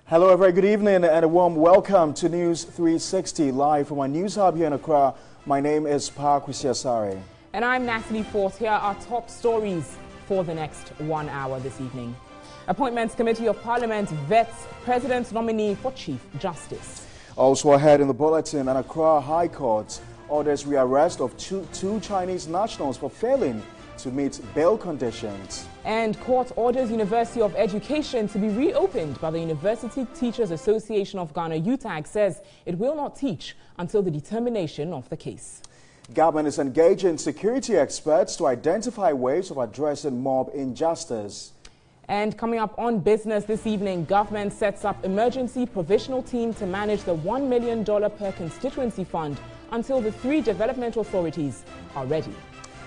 Hello, a very good evening and a warm welcome to News 360 live from our news hub here in Accra. My name is Park Wisiasare. And I'm Natalie Forth. Here are top stories for the next 1 hour this evening. Appointments Committee of Parliament vets President's nominee for Chief Justice. Also ahead in the bulletin, an Accra High Court orders rearrest of two Chinese nationals for failing to meet bail conditions. And court orders University of Education to be reopened, but the University Teachers Association of Ghana, UTAG, says it will not teach until the determination of the case. Government is engaging security experts to identify ways of addressing mob injustice. And coming up on business this evening, government sets up emergency provisional team to manage the $1 million per constituency fund until the 3 development authorities are ready.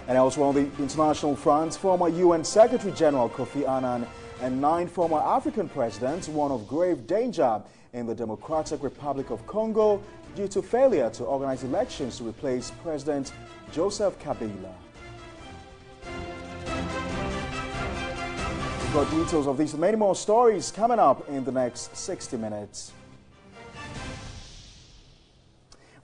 And elsewhere on the international front, former UN Secretary General Kofi Annan and 9 former African presidents warn of grave danger in the Democratic Republic of Congo due to failure to organize elections to replace President Joseph Kabila. We've got details of these and many more stories coming up in the next 60 minutes.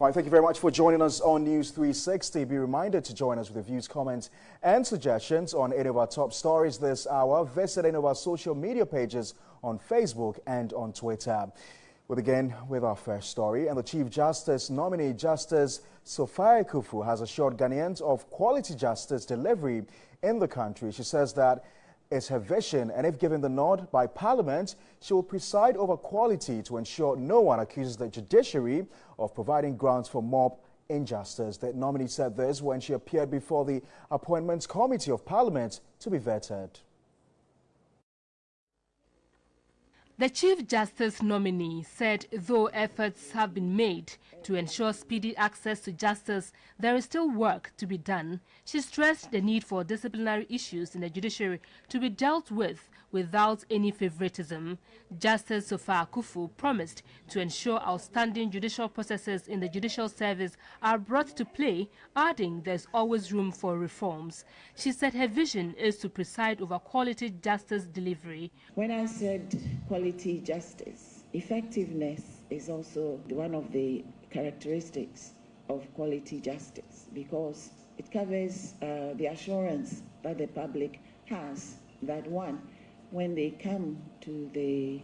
All right, thank you very much for joining us on News 360. Be reminded to join us with your views, comments and suggestions on any of our top stories this hour. Visit any of our social media pages on Facebook and on Twitter. We'll begin with our first story. And the Chief Justice nominee, Justice Sophia Kufu, has assured Ghanaians of quality justice delivery in the country. She says that is her vision, and if given the nod by Parliament, she will preside over quality to ensure no one accuses the judiciary of providing grounds for mob injustice. The nominee said this when she appeared before the Appointments Committee of Parliament to be vetted. The Chief Justice nominee said though efforts have been made to ensure speedy access to justice, there is still work to be done. She stressed the need for disciplinary issues in the judiciary to be dealt with without any favoritism. Justice Sophia Kufu promised to ensure outstanding judicial processes in the judicial service are brought to play, adding there's always room for reforms. She said her vision is to preside over quality justice delivery. When I said quality justice, effectiveness is also one of the characteristics of quality justice, because it covers the assurance that the public has that, one, when they come to the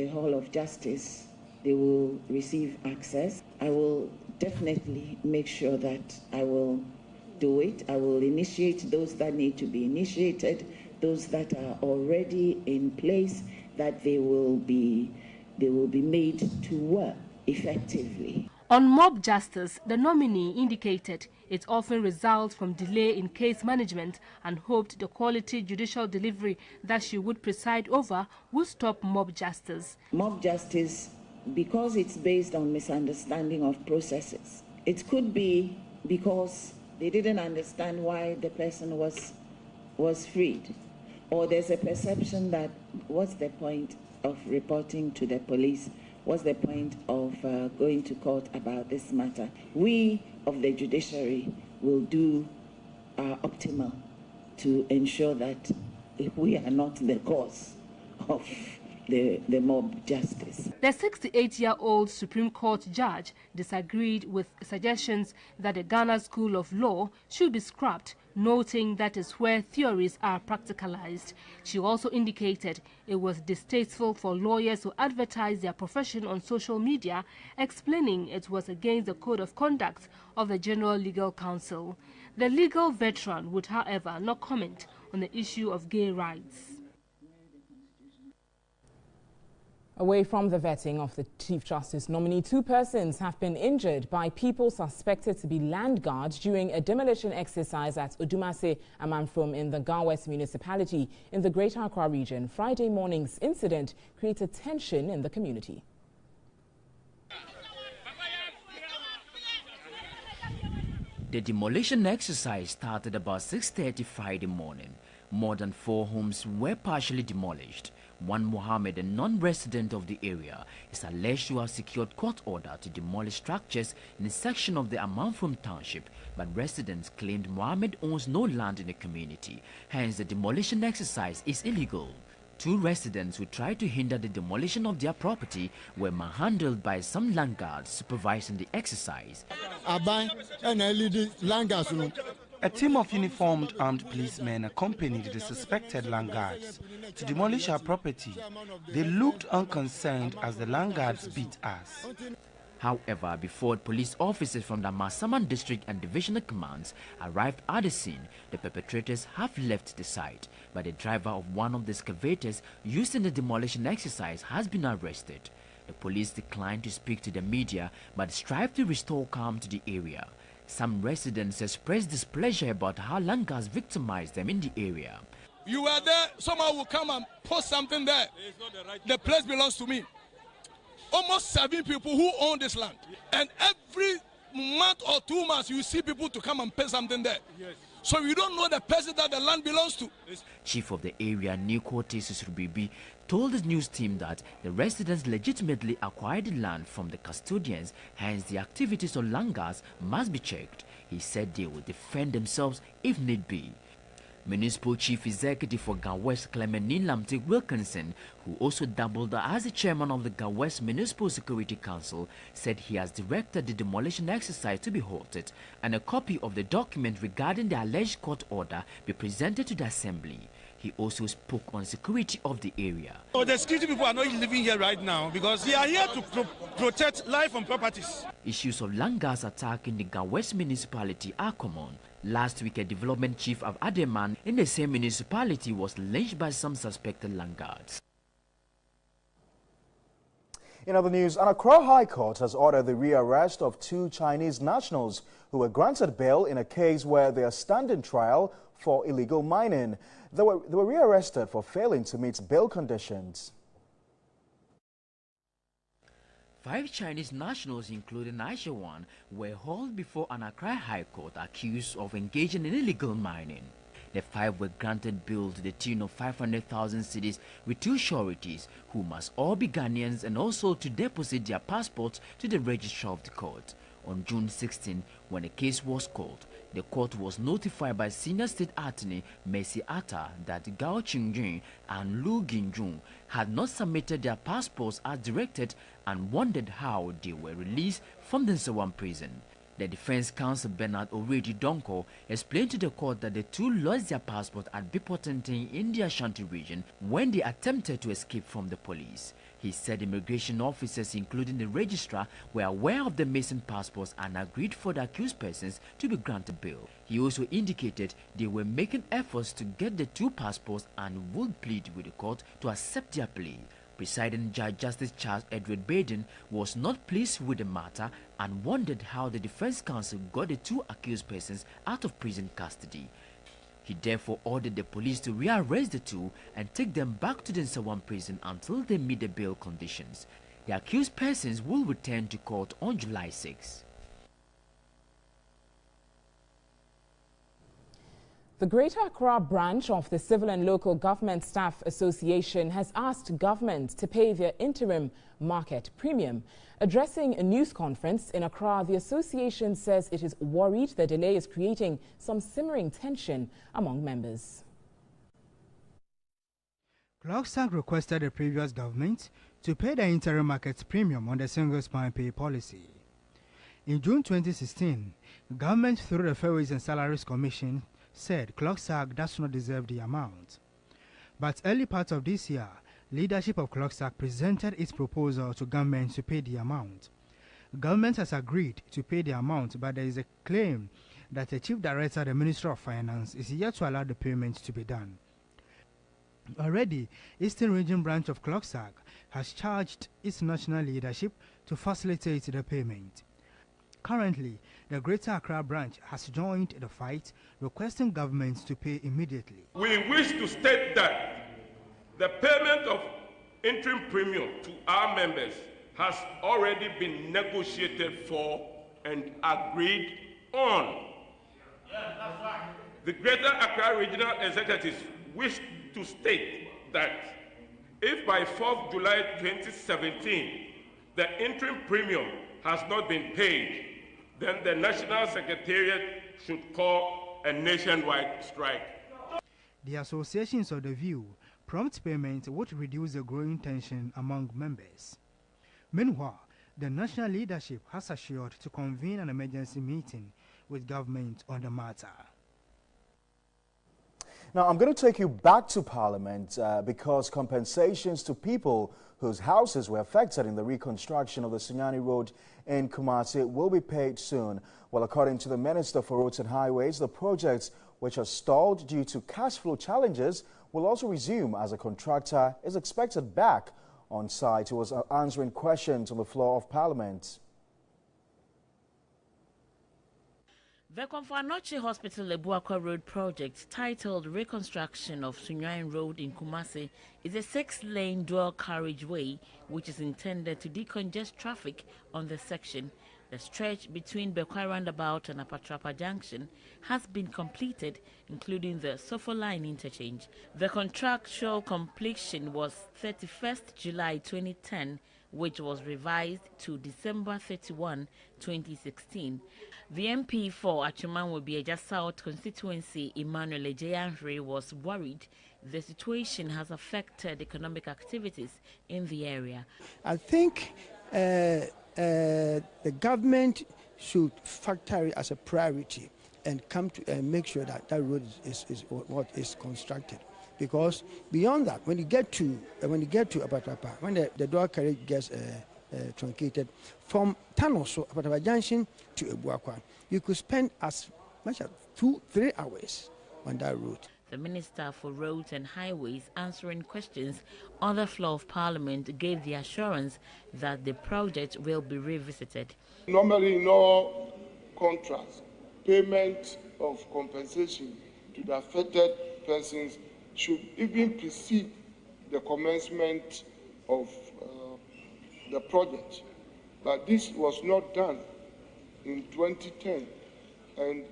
Hall of Justice, they will receive access. I will definitely make sure that I will do it. I will initiate those that need to be initiated, those that are already in place, that they will be made to work effectively. On mob justice, the nominee indicated it often results from delay in case management and hoped the quality judicial delivery that she would preside over would stop mob justice. Mob justice, because it's based on misunderstanding of processes, it could be because they didn't understand why the person was freed, or there's a perception that what's the point of reporting to the police? What's the point of going to court about this matter? We of the judiciary will do our optimal to ensure that we are not the cause of the mob justice. The 68-year-old Supreme Court judge disagreed with suggestions that the Ghana School of Law should be scrapped, noting that is where theories are practicalized. She also indicated it was distasteful for lawyers to advertise their profession on social media, explaining it was against the code of conduct of the General Legal Council. The legal veteran would, however, not comment on the issue of gay rights. Away from the vetting of the Chief Justice nominee, 2 persons have been injured by people suspected to be land guards during a demolition exercise at Odumase Amanfrom in the Ga West municipality in the Greater Accra region. Friday morning's incident created tension in the community. The demolition exercise started about 6:30 Friday morning. More than 4 homes were partially demolished. One Mohammed, a non-resident of the area, is alleged to have secured court order to demolish structures in a section of the Amanfrom township, but residents claimed Mohammed owns no land in the community. Hence, the demolition exercise is illegal. 2 residents who tried to hinder the demolition of their property were manhandled by some land guards supervising the exercise. A team of uniformed armed policemen accompanied the suspected land guards to demolish our property. They looked unconcerned as the land guards beat us. However, before police officers from the Masaman district and divisional commands arrived at the scene, the perpetrators have left the site, but the driver of one of the excavators used in the demolition exercise has been arrested. The police declined to speak to the media but strive to restore calm to the area. Some residents expressed displeasure about how land guards victimized them in the area. You were there, someone will come and post something there. The place belongs to me. Almost 7 people who own this land. And every month or 2 months, you see people to come and pay something there. Yes. So you don't know the person that the land belongs to. Chief of the area, New Cortes Rubibi, told the news team that the residents legitimately acquired the land from the custodians, hence the activities of land guards must be checked. He said they will defend themselves if need be. Municipal Chief Executive for Gawes, Clement Lamtic Wilkinson, who also doubled as the chairman of the Gawes Municipal Security Council, said he has directed the demolition exercise to be halted and a copy of the document regarding the alleged court order be presented to the Assembly. He also spoke on security of the area. So the security people are not living here right now because they are here to protect life and properties. Issues of land guards attacking the Gawes municipality are common. Last week, a development chief of Ademan in the same municipality was lynched by some suspected land guards. In other news, an Accra High Court has ordered the rearrest of 2 Chinese nationals who were granted bail in a case where they are standing trial for illegal mining. They were rearrested for failing to meet bail conditions. 5 Chinese nationals, including Aisha Wan, were hauled before an Accra High Court accused of engaging in illegal mining. The 5 were granted bail to the tune of 500,000 cedis with 2 sureties, who must all be Ghanaians, and also to deposit their passports to the registrar of the court. On June 16, when the case was called, the court was notified by Senior State Attorney Mercy Atta that Gao Qingjun and Lu Ginjun had not submitted their passports as directed and wondered how they were released from the Nsawam prison. The defense counsel Bernard Oredi Donko explained to the court that the 2 lost their passport at Bipotenteng in the Ashanti region when they attempted to escape from the police. He said immigration officers, including the registrar, were aware of the missing passports and agreed for the accused persons to be granted bail. He also indicated they were making efforts to get the 2 passports and would plead with the court to accept their plea. Presiding Judge Justice Charles Edward Baden was not pleased with the matter and wondered how the defense counsel got the 2 accused persons out of prison custody. He therefore ordered the police to rearrest the 2 and take them back to the Nsawam prison until they meet the bail conditions. The accused persons will return to court on July 6. The Greater Accra branch of the Civil and Local Government Staff Association has asked government to pay their interim market premium. Addressing a news conference in Accra, the association says it is worried the delay is creating some simmering tension among members. CLOGSAG requested the previous government to pay the interim market premium on the single spine pay policy. In June 2016, the government through the Fairways and Salaries Commission said CLOGSAG does not deserve the amount. But early part of this year, leadership of CLOGSAG presented its proposal to government to pay the amount. Government has agreed to pay the amount, but there is a claim that the Chief Director, the Minister of Finance, is yet to allow the payment to be done. Already, Eastern Region branch of CLOGSAG has charged its national leadership to facilitate the payment. Currently, the Greater Accra branch has joined the fight, requesting governments to pay immediately. We wish to state that the payment of interim premium to our members has already been negotiated for and agreed on. The Greater Accra Regional Executives wish to state that if by 4th July 2017 the interim premium has not been paid, then the National Secretariat should call a nationwide strike. The associations of the view Prompt payment would reduce the growing tension among members. Meanwhile, the national leadership has assured to convene an emergency meeting with government on the matter. Now, I'm going to take you back to Parliament because compensations to people whose houses were affected in the reconstruction of the Sunyani Road in Kumasi will be paid soon. Well, according to the Minister for Roads and Highways, the projects which are stalled due to cash flow challenges will also resume as a contractor is expected back on site. He was answering questions on the floor of Parliament. The Komfanoche Hospital Ebuakwa Road project, titled Reconstruction of Sunyani Road in Kumasi, is a 6-lane dual carriageway which is intended to decongest traffic on the section. The stretch between Bekwai Roundabout and Apatrapa Junction has been completed, including the Sofo Line interchange. The contractual completion was 31st July 2010, which was revised to December 31, 2016. The MP for Achumanwobi South constituency, Emmanuel Ejeanre, was worried the situation has affected economic activities in the area. I think the government should factor it as a priority and come to make sure that that road is what is constructed. Because beyond that, when you get to Apatrapa, when the dual carriage gets truncated from Tanoso, Apatrapa Junction to Ebuakwa, you could spend as much as 2-3 hours on that route. The Minister for Roads and Highways, answering questions on the floor of Parliament, gave the assurance that the project will be revisited. Normally, in all contracts, payment of compensation to the affected persons should even precede the commencement of the project. But this was not done in 2010, and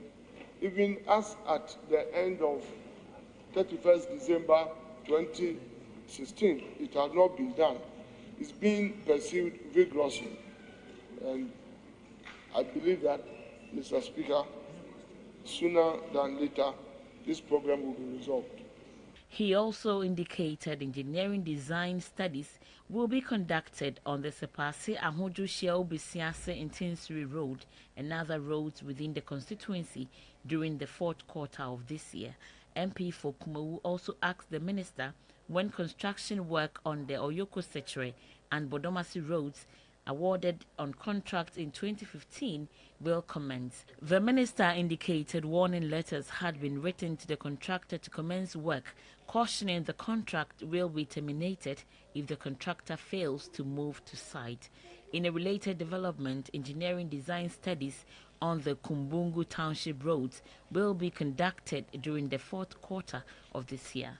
even as at the end of 31st December 2016, it has not been done. It's being pursued vigorously, and I believe that, Mr. Speaker, sooner than later, this problem will be resolved. He also indicated engineering design studies will be conducted on the Sepasi Ahoju Shiao Bisiase in Tinsiri Road and other roads within the constituency during the 4th quarter of this year. MP for Kumawu also asked the minister when construction work on the Oyoko Sechere and Bodomasi roads awarded on contract in 2015 will commence. The minister indicated warning letters had been written to the contractor to commence work, cautioning the contract will be terminated if the contractor fails to move to site. In a related development, engineering design studies on the Kumbungu Township roads will be conducted during the 4th quarter of this year.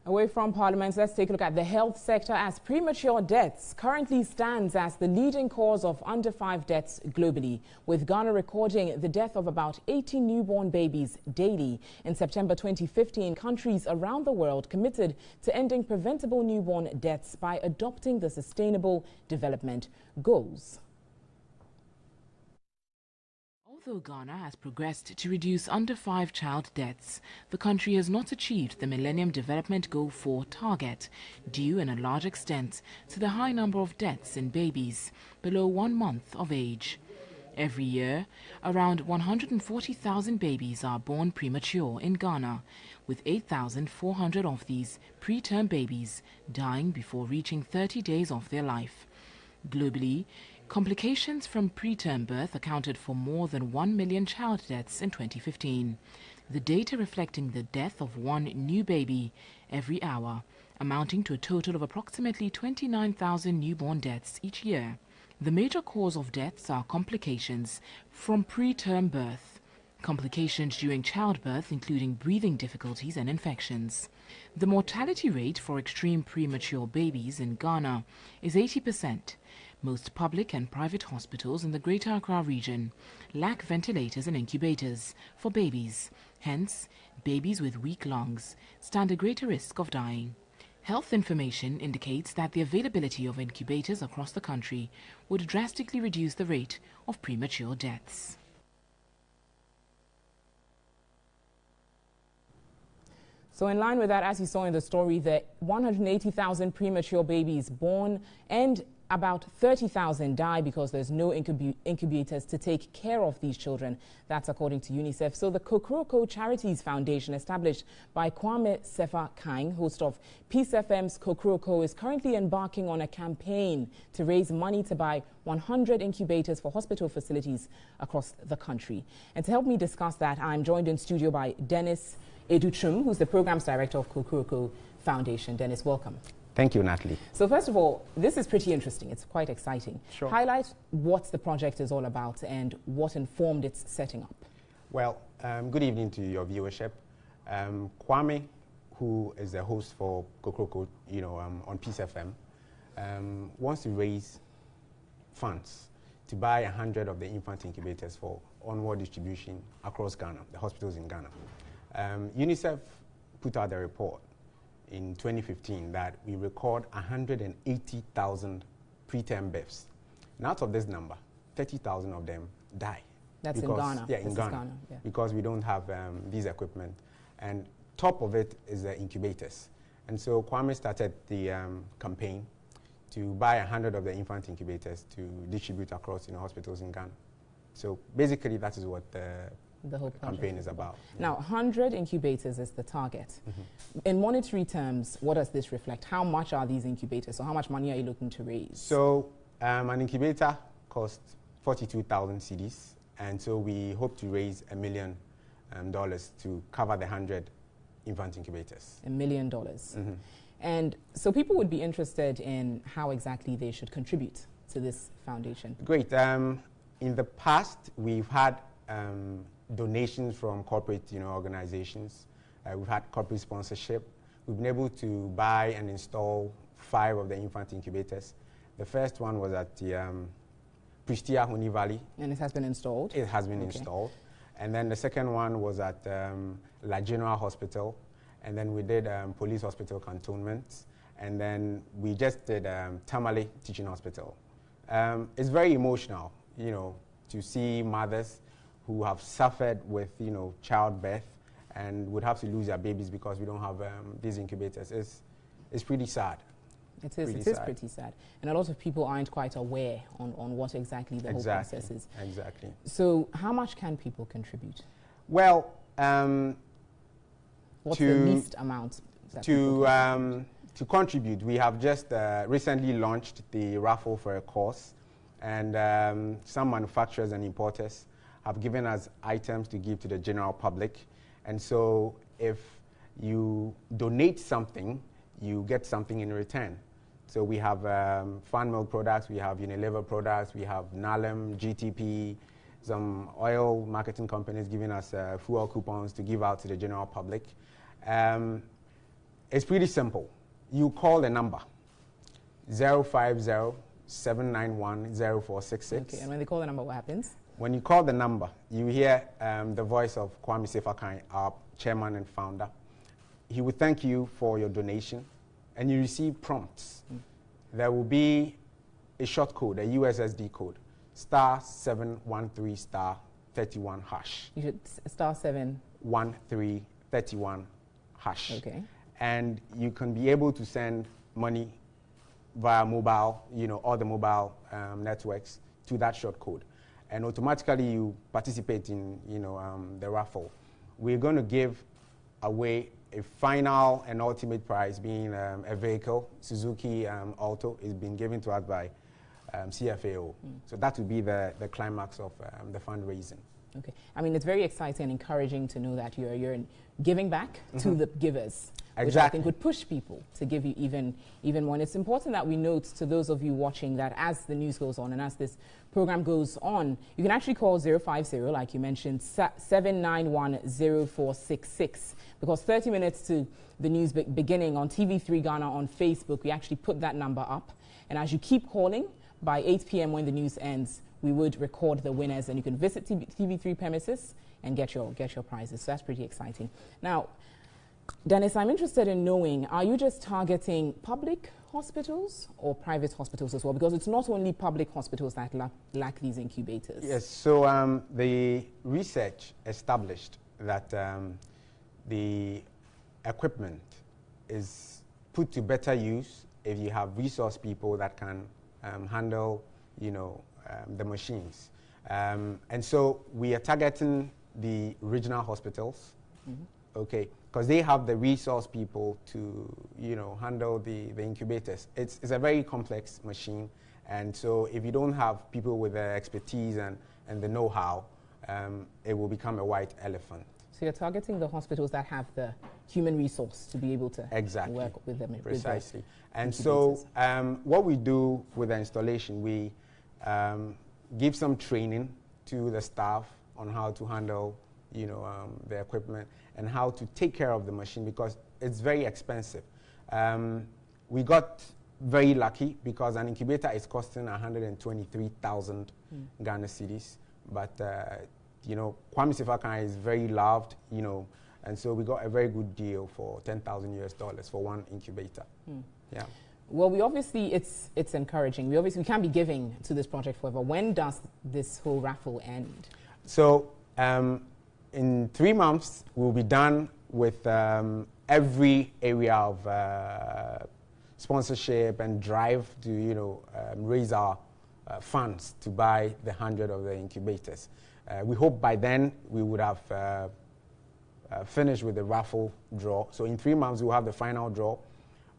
Away from Parliament, let's take a look at the health sector, as premature deaths currently stands as the leading cause of under-5 deaths globally, with Ghana recording the death of about 80 newborn babies daily. In September 2015, countries around the world committed to ending preventable newborn deaths by adopting the Sustainable Development Goals. Although Ghana has progressed to reduce under-5 child deaths, the country has not achieved the Millennium Development Goal 4 target, due in a large extent to the high number of deaths in babies below 1 month of age. Every year, around 140,000 babies are born premature in Ghana, with 8,400 of these preterm babies dying before reaching 30 days of their life. Globally, complications from preterm birth accounted for more than 1 million child deaths in 2015, the data reflecting the death of 1 new baby every hour, amounting to a total of approximately 29,000 newborn deaths each year. The major cause of deaths are complications from preterm birth, complications during childbirth including breathing difficulties and infections. The mortality rate for extreme premature babies in Ghana is 80%. Most public and private hospitals in the Greater Accra region lack ventilators and incubators for babies. Hence, babies with weak lungs stand a greater risk of dying. Health information indicates that the availability of incubators across the country would drastically reduce the rate of premature deaths. So in line with that, as you saw in the story, the 180,000 premature babies born and about 30,000 die because there's no incubators to take care of these children. That's according to UNICEF. So the Kokroko Charities Foundation, established by Kwame Sefa Kang, host of Peace FM's Kokroko, is currently embarking on a campaign to raise money to buy 100 incubators for hospital facilities across the country. And to help me discuss that, I'm joined in studio by Dennis Educhum, who's the Programs Director of Kokroko Foundation. Dennis, welcome. Thank you, Natalie. So first of all, this is pretty interesting. It's quite exciting. Sure. Highlight what the project is all about and what informed its setting up. Well, good evening to your viewership. Kwame, who is the host for Kokroko, on Peace FM, wants to raise funds to buy 100 of the infant incubators for onward distribution across Ghana, the hospitals in Ghana. UNICEF put out a report in 2015 that we record 180,000 preterm births. And out of this number, 30,000 of them die. That's in Ghana? Yeah, in Ghana. Yeah. Because we don't have these equipment. And top of it is the incubators. And so Kwame started the campaign to buy 100 of the infant incubators to distribute across hospitals in Ghana. So basically that is what the whole campaign is about. Now, 100 incubators is the target. In monetary terms, what does this reflect? How much are these incubators? So how much money are you looking to raise? So an incubator costs 42,000 cedis, and so we hope to raise $1 million to cover the 100 infant incubators. $1 million. And so people would be interested in how exactly they should contribute to this foundation. Great. In the past, we've had donations from corporate organizations. We've had corporate sponsorship. We've been able to buy and install 5 of the infant incubators. The first one was at the Pristia Huni Valley. And it has been installed? It has been installed. And then the second one was at La Genoa Hospital. And then we did Police Hospital Cantonment. And then we just did Tamale Teaching Hospital. It's very emotional, to see mothers who have suffered with, childbirth and would have to lose their babies because we don't have these incubators. It's pretty sad. It is pretty sad. And a lot of people aren't quite aware on what exactly the whole process is. Exactly. So how much can people contribute? Well, what's the least amount that to contribute, we have just recently launched the raffle for a course, and some manufacturers and importers have given us items to give to the general public. And so if you donate something, you get something in return. So we have fan milk products, we have Unilever products, we have Nalem, GTP, some oil marketing companies giving us fuel coupons to give out to the general public. It's pretty simple. You call the number 050-791-0466. Okay, and when they call the number, what happens? When you call the number, you hear the voice of Kwame Sefa Kang, our chairman and founder. He will thank you for your donation, and you receive prompts. There will be a short code, a USSD code, *713*31#. You should *713*31#. Okay. And you can be able to send money via mobile, all the mobile networks to that short code. And automatically you participate in, the raffle. We're going to give away a final and ultimate prize, being a vehicle, Suzuki Alto, is being given to us by CFAO. So that will be the climax of the fundraising. Okay. I mean, it's very exciting and encouraging to know that you're giving back to the givers. Exactly. Which I think would push people to give you even more. And it's important that we note to those of you watching that as the news goes on and as this program goes on, you can actually call 050, like you mentioned, 791-0466, because 30 minutes to the news beginning on TV3 Ghana on Facebook, we actually put that number up. And as you keep calling, by 8 p.m. when the news ends, we would record the winners, and you can visit TV3 premises and get your prizes. So that's pretty exciting. Now, Dennis, I'm interested in knowing, are you just targeting public hospitals or private hospitals as well? Because it's not only public hospitals that lack these incubators. Yes, so the research established that the equipment is put to better use if you have resource people that can handle, the machines. And so we are targeting the regional hospitals, okay, because they have the resource people to, handle the incubators. It's a very complex machine, and so if you don't have people with the expertise and the know-how, it will become a white elephant. So you're targeting the hospitals that have the human resource to be able to work with them. Precisely. And so what we do with the installation, we give some training to the staff on how to handle, the equipment and how to take care of the machine, because it's very expensive. We got very lucky because an incubator is costing 123,000 Ghana cedis, but Kwame Sifakana is very loved, and so we got a very good deal for $10,000 for one incubator. Yeah. Well, it's encouraging. We can't be giving to this project forever. When does this whole raffle end? So in 3 months, we'll be done with every area of sponsorship and drive to, raise our funds to buy the 100 of the incubators. We hope by then we would have finished with the raffle draw. So in 3 months, we'll have the final draw,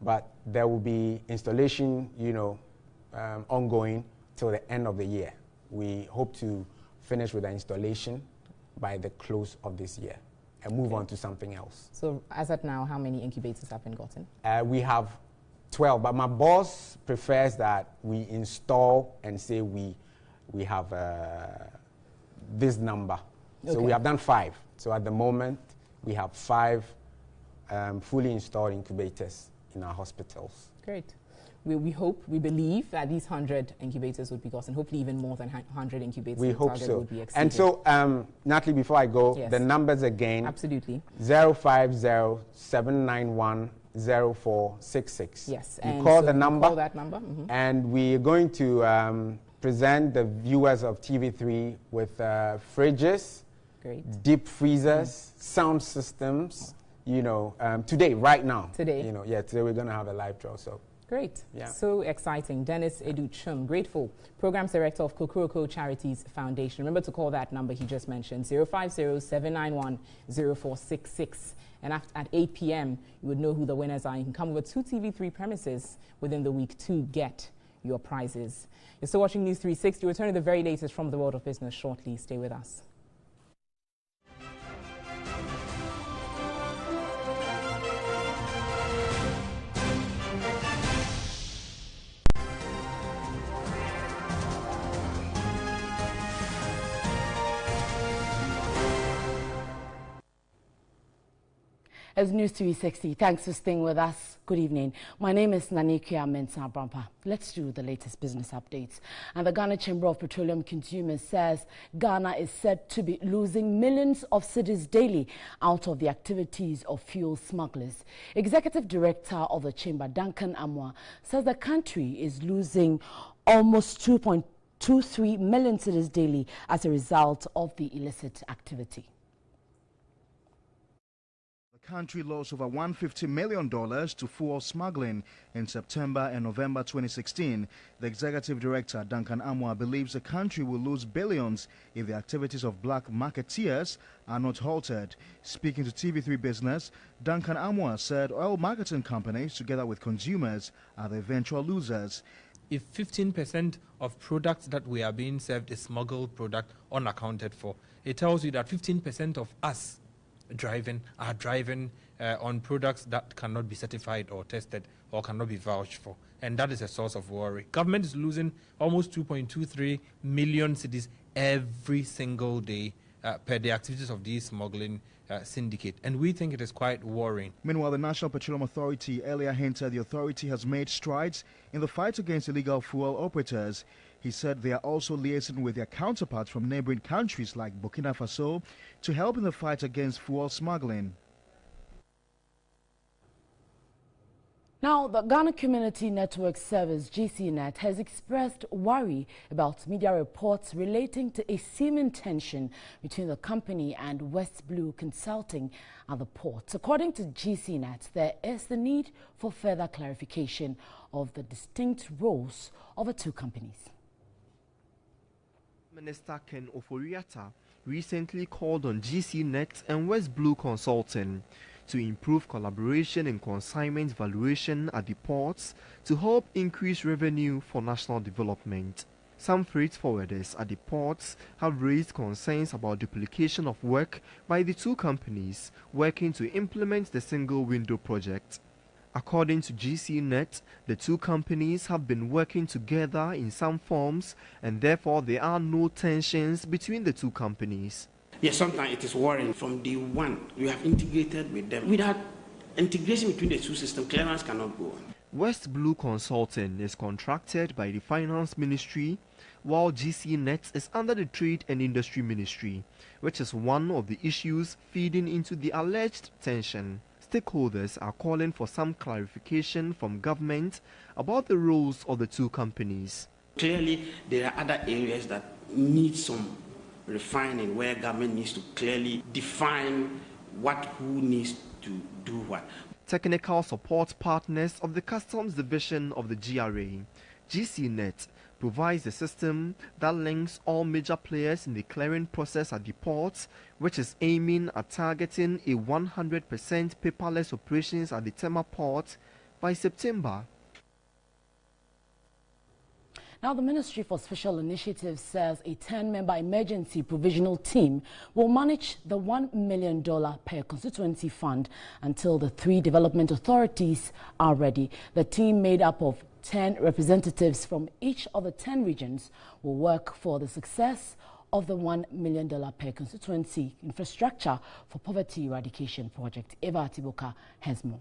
but there will be installation, ongoing till the end of the year. We hope to finish with the installation by the close of this year and move on to something else. So as at now, how many incubators have been gotten? We have 12, but my boss prefers that we install and say we have this number. So we have done 5. So at the moment, we have 5 fully installed incubators in our hospitals. Great. We believe that these 100 incubators would be gotten, hopefully even more than 100 incubators. We hope so. And so, Natalie, before I go, the numbers again. Absolutely. 050-791-0466. Yes. You call the number. Call that number. And we're going to present the viewers of TV3 with fridges, deep freezers, sound systems, today, right now. Today? Today we're going to have a live draw. So. Great. Yeah. So exciting. Dennis Educhum, grateful. Programs Director of Kokoroko Charities Foundation. Remember to call that number he just mentioned, 050-791-0466. And at 8 p.m., you would know who the winners are. You can come over to TV3 premises within the week to get your prizes. You're still watching News 360. We'll return to the very latest from the world of business shortly. Stay with us. As News 360, thanks for staying with us. Good evening. My name is Nanikia Mensah Brampa. Let's do the latest business updates. And the Ghana Chamber of Petroleum Consumers says Ghana is said to be losing millions of cedis daily out of the activities of fuel smugglers. Executive Director of the Chamber, Duncan Amwa, says the country is losing almost 2.23 million cedis daily as a result of the illicit activity. Country lost over $150 million to fuel smuggling in September and November 2016. The executive director, Duncan Amwa, believes the country will lose billions if the activities of black marketeers are not halted. Speaking to TV3 Business, Duncan Amwa said oil marketing companies, together with consumers, are the eventual losers. If 15% of products that we are being served is smuggled product unaccounted for, it tells you that 15% of us are driving on products that cannot be certified or tested or cannot be vouched for, and that is a source of worry. Government is losing almost 2.23 million cedis every single day per the activities of these smuggling syndicate, and we think it is quite worrying. Meanwhile, the National Petroleum Authority earlier hinted the authority has made strides in the fight against illegal fuel operators. He said they are also liaising with their counterparts from neighboring countries like Burkina Faso to help in the fight against fuel smuggling. Now, the Ghana Community Network Service, GCNet, has expressed worry about media reports relating to a seeming tension between the company and West Blue Consulting at the port. According to GCNet, there is the need for further clarification of the distinct roles of the two companies. Minister Ken Oforiatta recently called on GCNet and West Blue Consulting to improve collaboration in consignment valuation at the ports to help increase revenue for national development. Some freight forwarders at the ports have raised concerns about duplication of work by the two companies working to implement the single window project. According to GCNet, the two companies have been working together in some forms and therefore there are no tensions between the two companies. Yes, sometimes it is worrying. From day one, we have integrated with them. Without integration between the two systems, clearance cannot go on. West Blue Consulting is contracted by the Finance Ministry, while GCNet is under the Trade and Industry Ministry, which is one of the issues feeding into the alleged tension. Stakeholders are calling for some clarification from government about the roles of the two companies. Clearly, there are other areas that need some refining, where government needs to clearly define who needs to do what. Technical support partners of the Customs Division of the GRA, GCNet, provides a system that links all major players in the clearing process at the ports, which is aiming at targeting a 100% paperless operations at the Tema port by September. Now, the Ministry for Special Initiatives says a 10-member emergency provisional team will manage the $1 million per constituency fund until the 3 development authorities are ready. The team, made up of 10 representatives from each of the 10 regions, will work for the success of the $1 million per constituency infrastructure for poverty eradication project. Eva Atiboka has more.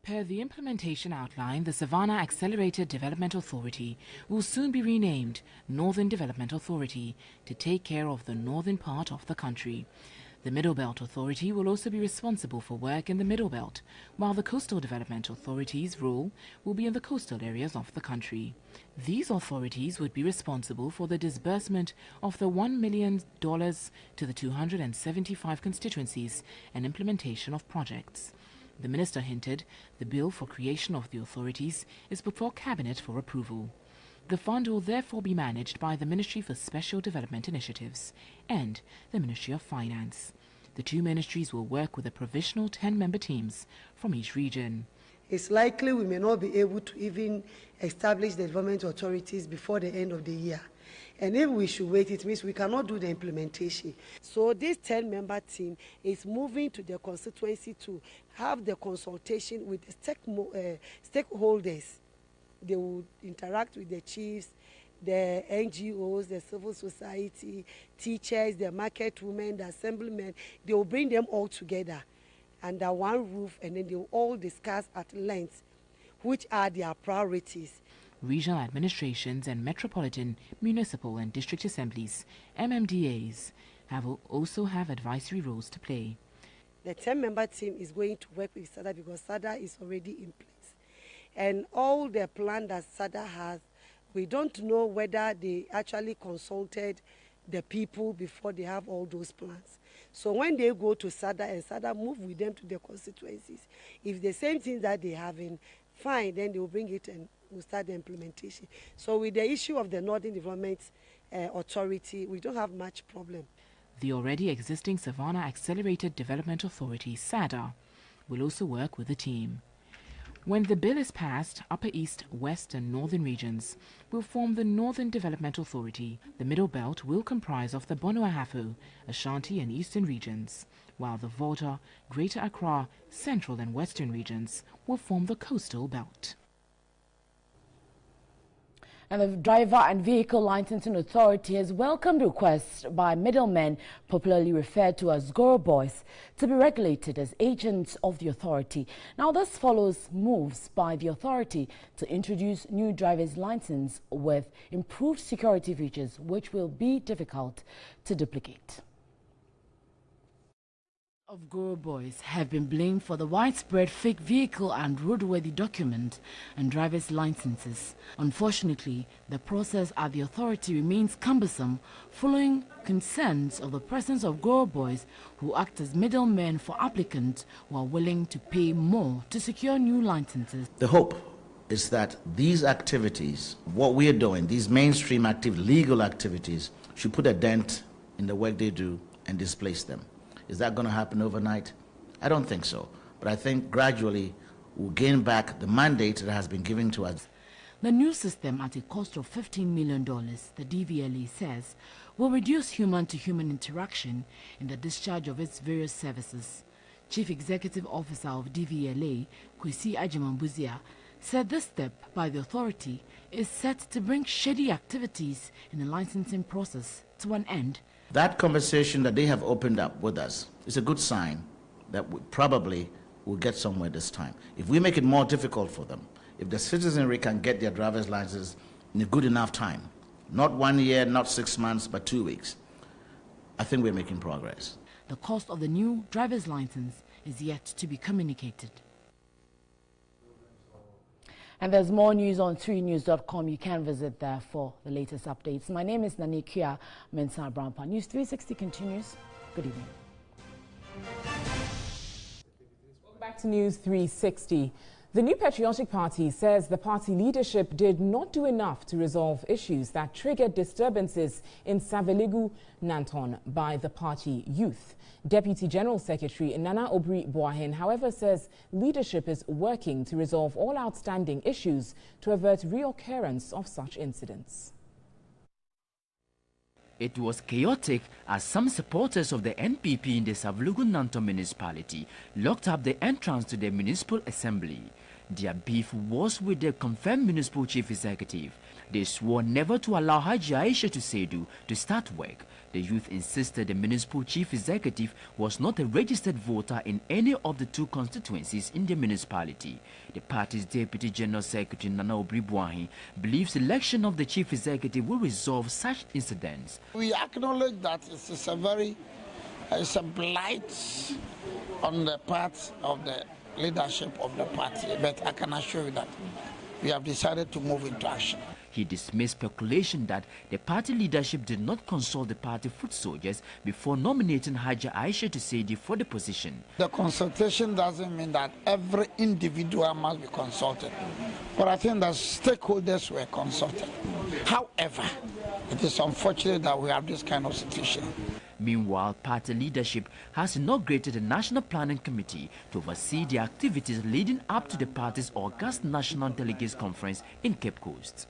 Per the implementation outline, the Savannah Accelerated Development Authority will soon be renamed Northern Development Authority to take care of the northern part of the country. The Middle Belt Authority will also be responsible for work in the Middle Belt, while the Coastal Development Authority's role will be in the coastal areas of the country. These authorities would be responsible for the disbursement of the $1 million to the 275 constituencies and implementation of projects. The minister hinted the bill for creation of the authorities is before Cabinet for approval. The fund will therefore be managed by the Ministry for Special Development Initiatives and the Ministry of Finance. The two ministries will work with the provisional 10-member teams from each region. It's likely we may not be able to even establish the development authorities before the end of the year. And if we should wait, it means we cannot do the implementation. So this 10-member team is moving to the constituency to have the consultation with the stakeholders. They will interact with the chiefs, the NGOs, the civil society, teachers, the market women, the assemblymen. They will bring them all together under one roof, and then they will all discuss at length which are their priorities. Regional administrations and metropolitan, municipal and district assemblies, MMDAs, also have advisory roles to play. The 10-member team is going to work with SADA because SADA is already in place. And all the plan that SADA has, we don't know whether they actually consulted the people before they have all those plans. So when they go to SADA and SADA move with them to the constituencies, if the same thing that they have in, fine, then they will bring it and we'll start the implementation. So with the issue of the Northern Development Authority, we don't have much problem. The already existing Savannah Accelerated Development Authority, SADA, will also work with the team. When the bill is passed, Upper East, West and Northern regions will form the Northern Development Authority. The Middle Belt will comprise of the Bono Ahafo, Ashanti and Eastern regions, while the Volta, Greater Accra, Central and Western regions will form the Coastal Belt. And the Driver and Vehicle Licensing Authority has welcomed requests by middlemen, popularly referred to as Goro Boys, to be regulated as agents of the authority. Now, this follows moves by the authority to introduce new driver's license with improved security features, which will be difficult to duplicate. Of Guru boys have been blamed for the widespread fake vehicle and roadworthy document and driver's licenses. Unfortunately, the process at the authority remains cumbersome following concerns of the presence of Guru boys who act as middlemen for applicants who are willing to pay more to secure new licenses. The hope is that these activities, what we are doing, these mainstream legal activities, should put a dent in the work they do and displace them. Is that going to happen overnight? I don't think so. But I think gradually we'll gain back the mandate that has been given to us. The new system, at a cost of $15 million, the DVLA says, will reduce human-to-human interaction in the discharge of its various services. Chief Executive Officer of DVLA, Kwesi Ajimambuzia, said this step by the authority is set to bring shady activities in the licensing process to an end. That conversation that they have opened up with us is a good sign that we probably will get somewhere this time. If we make it more difficult for them, if the citizenry can get their driver's licenses in a good enough time, not 1 year, not 6 months, but 2 weeks, I think we're making progress. The cost of the new driver's license is yet to be communicated. And there's more news on 3news.com. You can visit there for the latest updates. My name is Nanikia Mensah Brampa. News 360 continues. Good evening. Welcome back to News 360. The New Patriotic Party says the party leadership did not do enough to resolve issues that triggered disturbances in Saveligu, Nanton by the party youth. Deputy General Secretary Nana Obri Boahen, however, says leadership is working to resolve all outstanding issues to avert reoccurrence of such incidents. It was chaotic as some supporters of the NPP in the Savlugu Nanton municipality locked up the entrance to the municipal assembly. Their beef was with the confirmed municipal chief executive. They swore never to allow Haji Aisha Tusedu to start work. The youth insisted the municipal chief executive was not a registered voter in any of the 2 constituencies in the municipality. The party's Deputy General Secretary Nana Obri Boahen believes election of the chief executive will resolve such incidents. We acknowledge that it's a blight on the part of the leadership of the party, but I can assure you that we have decided to move into action. He dismissed speculation that the party leadership did not consult the party foot soldiers before nominating Haji Aisha Tusedu for the position. The consultation doesn't mean that every individual must be consulted, but I think that stakeholders were consulted. However, it is unfortunate that we have this kind of situation. Meanwhile, party leadership has inaugurated a National Planning Committee to oversee the activities leading up to the party's August National Delegates Conference in Cape Coast.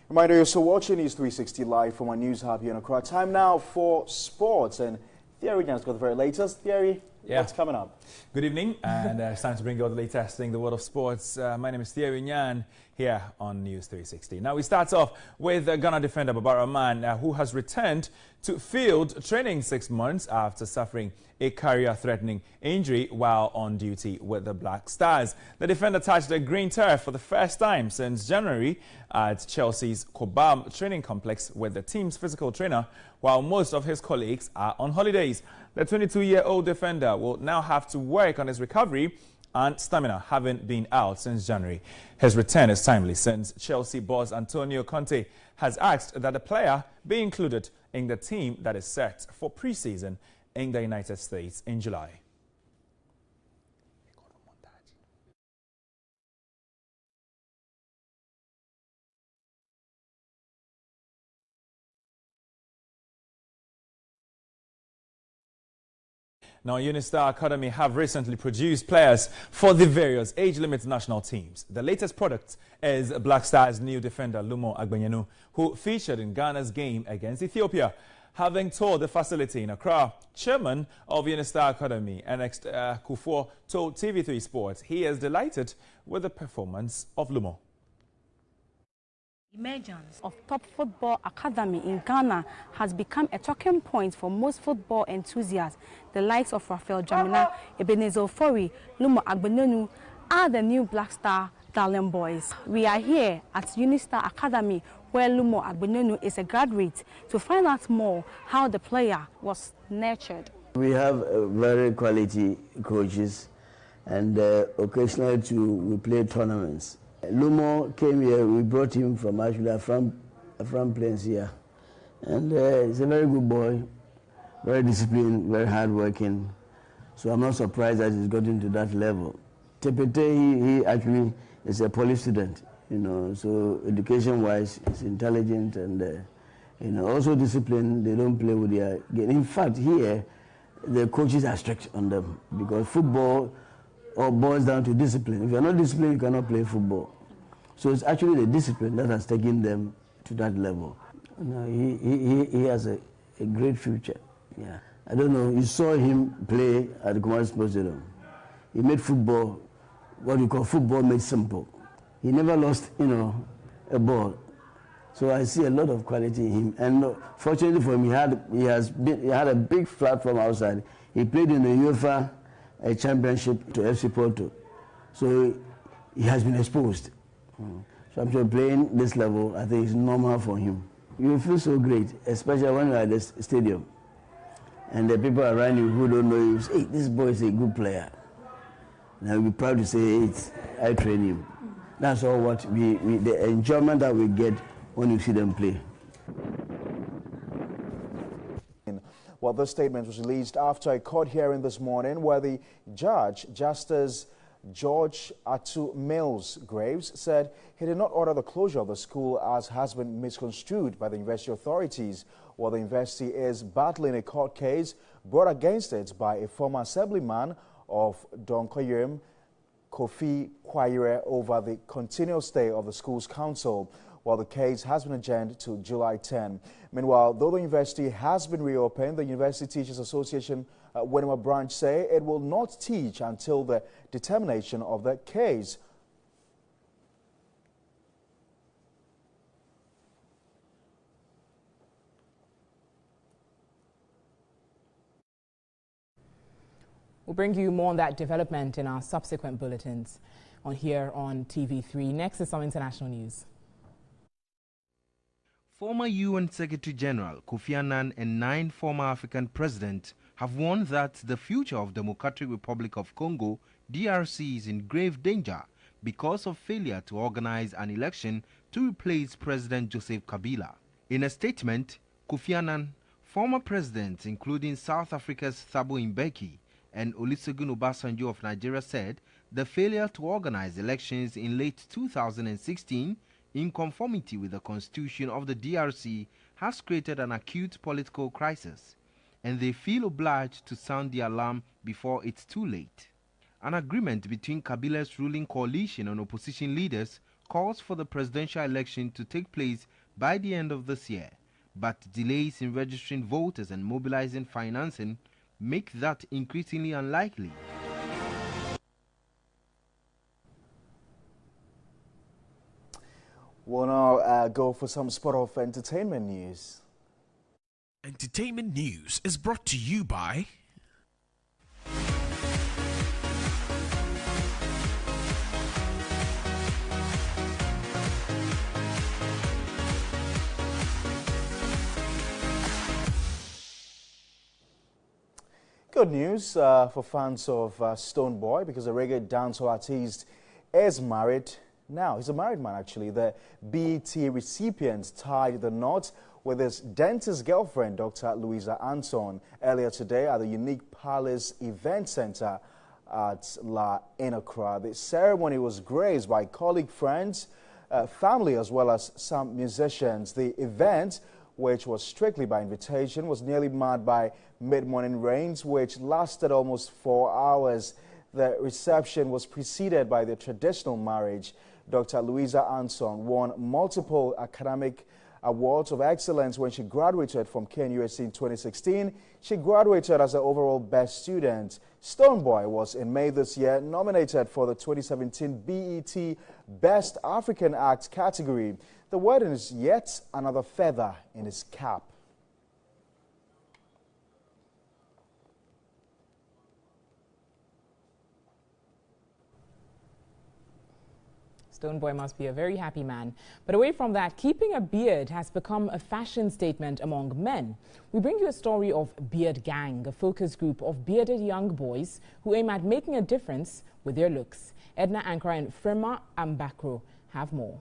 Reminder, you're still watching News 360 live from our news hub here in Accra. Time now for sports, and Thierry has got the very latest. Thierry, what's coming up? Good evening, and it's time to bring you all the latest in the world of sports. My name is Thierry Nyan here on News 360. Now we start off with Ghana defender Baba Rahman, who has returned to field training 6 months after suffering a career-threatening injury while on duty with the Black Stars. The defender touched the green turf for the first time since January at Chelsea's Cobham training complex with the team's physical trainer, while most of his colleagues are on holidays. The 22-year-old defender will now have to work on his recovery and stamina, having been out since January. His return is timely since Chelsea boss Antonio Conte has asked that the player be included in the team that is set for pre-season in the United States in July. Now, Unistar Academy have recently produced players for the various age-limit national teams. The latest product is Black Stars' new defender, Lumo Agbenyanu, who featured in Ghana's game against Ethiopia. Having toured the facility in Accra, chairman of Unistar Academy, Ernest Kufuor, told TV3 Sports he is delighted with the performance of Lumo. Emergence of top football academy in Ghana has become a talking point for most football enthusiasts. The likes of Raphael Jamina, Ebenezer Ofori, Lumo Agbenyanu are the new Black Star Darling Boys. We are here at Unistar Academy where Lumo Agbenenu is a graduate, to find out more how the player was nurtured. We have very quality coaches, and occasionally too we play tournaments. Lumo came here, we brought him from actually from Plains here, and he's a very good boy, very disciplined, very hardworking. So I'm not surprised that he's gotten to that level. Tepete, he actually is a poly student, you know, so education-wise, he's intelligent and, you know, also disciplined. They don't play with their game. In fact, here, the coaches are strict on them because football all boils down to discipline. If you're not disciplined, you cannot play football. So it's actually the discipline that has taken them to that level. You know, he has a great future. Yeah. I don't know, you saw him play at the Kumasi Sports Stadium. He made football, what you call football made simple. He never lost, you know, a ball. So I see a lot of quality in him. And fortunately for him, he had a big platform outside. He played in the UEFA championship to FC Porto. So he has been exposed. So I'm sure playing this level, I think it's normal for him. You feel so great, especially when you're at the stadium. And the people around you who don't know you say, hey, this boy is a good player. And I'll be proud to say, hey, I train him. That's all what the enjoyment that we get when you see them play. Well, this statement was released after a court hearing this morning where the judge, Justice George Atu Mills Graves, said he did not order the closure of the school as has been misconstrued by the university authorities, while the university is battling a court case brought against it by a former assemblyman of Donkoyim, Kofi Kwaire, over the continual stay of the school's council, while the case has been adjourned to July 10. Meanwhile, though the university has been reopened, the University Teachers Association Wenema branch say it will not teach until the determination of the case. We'll bring you more on that development in our subsequent bulletins here on TV3. Next is some international news. Former UN Secretary General Kofi Annan and 9 former African presidents have warned that the future of Democratic Republic of Congo, DRC, is in grave danger because of failure to organize an election to replace President Joseph Kabila. In a statement, Kofi Annan, former presidents including South Africa's Thabo Mbeki and Olusegun Obasanjo of Nigeria said the failure to organize elections in late 2016 in conformity with the constitution of the DRC has created an acute political crisis, and they feel obliged to sound the alarm before it's too late. An agreement between Kabila's ruling coalition and opposition leaders calls for the presidential election to take place by the end of this year, but delays in registering voters and mobilizing financing make that increasingly unlikely. We'll now go for some spot of entertainment news. Entertainment news is brought to you by Good news for fans of Stonebwoy, because the reggae dancehall artist is married now. He's a married man, actually. The BET recipient tied the knot with his dentist girlfriend, Dr. Louisa Anson, earlier today at the Unique Palace Event Center at La Inakra. The ceremony was graced by colleague, friends, family, as well as some musicians. The event, which was strictly by invitation, was nearly marred by mid-morning rains, which lasted almost 4 hours. The reception was preceded by the traditional marriage. Dr. Louisa Anson won multiple academic awards of excellence when she graduated from KNUST in 2016. She graduated as the overall best student. Stonebwoy was in May this year nominated for the 2017 BET Best African Act category. The wedding is yet another feather in his cap. Stonebwoy must be a very happy man. But away from that, keeping a beard has become a fashion statement among men. We bring you a story of Beard Gang, a focus group of bearded young boys who aim at making a difference with their looks. Edna Ankara and Frema Ambakro have more.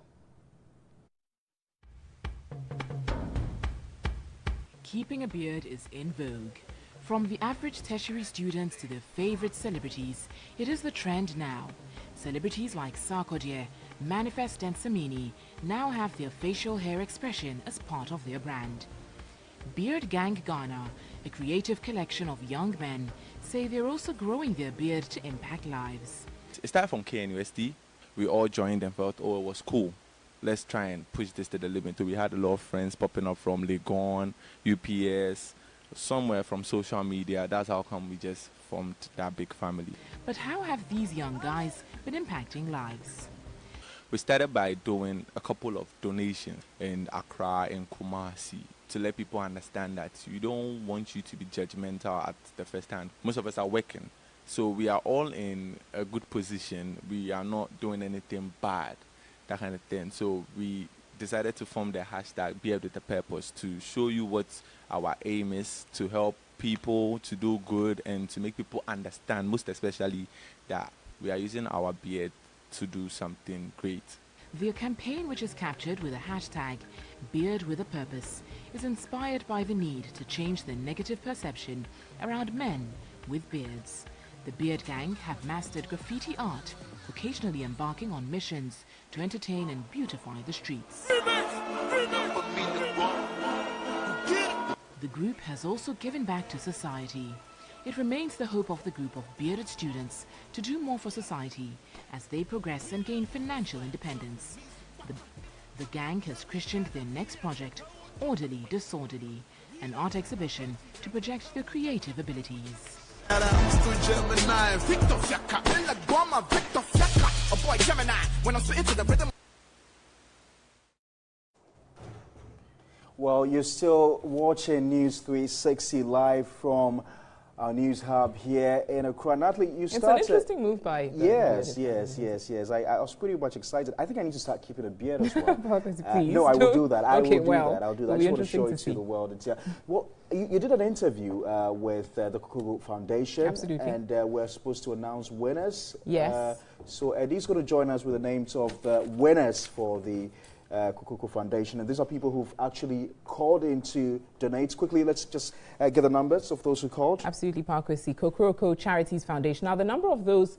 Keeping a beard is in vogue. From the average tertiary students to their favorite celebrities, it is the trend now. Celebrities like Sarkodie, Manifest and Samini now have their facial hair expression as part of their brand. Beard Gang Ghana, a creative collection of young men, say they're also growing their beard to impact lives. It started from KNUST. We all joined and felt, oh, it was cool. Let's try and push this to the limit. So we had a lot of friends popping up from Legon, UPS, somewhere from social media. That's how come we just formed that big family. But how have these young guys been impacting lives? We started by doing a couple of donations in Accra and Kumasi to let people understand that we don't want you to be judgmental at the first hand. Most of us are working, so we are all in a good position. We are not doing anything bad, that kind of thing. So we decided to form the hashtag Beard with a Purpose to show you what our aim is, to help people to do good and to make people understand, most especially that we are using our beard to do something great. Their campaign, which is captured with a hashtag Beard with a Purpose, is inspired by the need to change the negative perception around men with beards. The Beard Gang have mastered graffiti art, occasionally embarking on missions to entertain and beautify the streets. The group has also given back to society. It remains the hope of the group of bearded students to do more for society as they progress and gain financial independence. The gang has christened their next project Orderly Disorderly, an art exhibition to project their creative abilities. Well, you're still watching News 360 live from our news hub here in Accra. Natalie, you started... It's an interesting move by... Yes. I was pretty much excited. I think I need to start keeping a beard as well. Please. No, I will do that. I'll do that. I just want to show it to the world. Well, you did an interview with the Kokoro Foundation. Absolutely. And we're supposed to announce winners. Yes. So Eddie's going to join us with the names of the winners for the Kokoro Foundation, and these are people who've actually called in to donate. Quickly, let's just get the numbers of those who called. Absolutely, Parkwesi. Kokoro Charities Foundation. Now, the numbers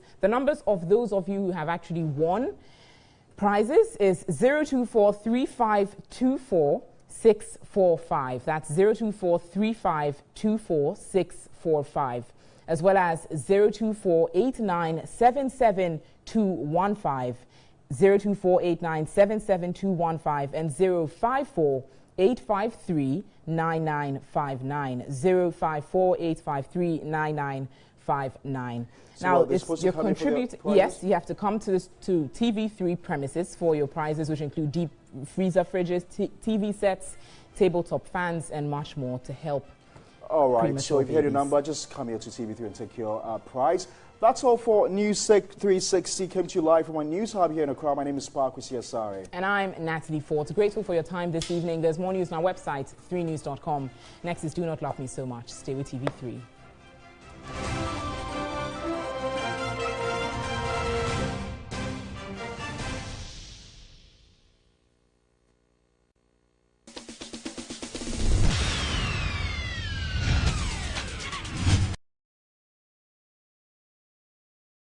of those of you who have actually won prizes is 0243524 That's 0243524 as well as 02489772215. 02489772215 and 054-853-9959. 054-853-9959. Now, you're contributing. Yes, you have to come to TV3 premises for your prizes, which include deep freezer fridges, TV sets, tabletop fans, and much more to help. All right, so if you heard your number, just come here to TV3 and take your prize. That's all for News 360. Came to you live from our news hub here in Accra. My name is Parkwesi Asare. And I'm Natalie Ford. Grateful for your time this evening. There's more news on our website, 3news.com. Next is Do Not Love Me So Much. Stay with TV3.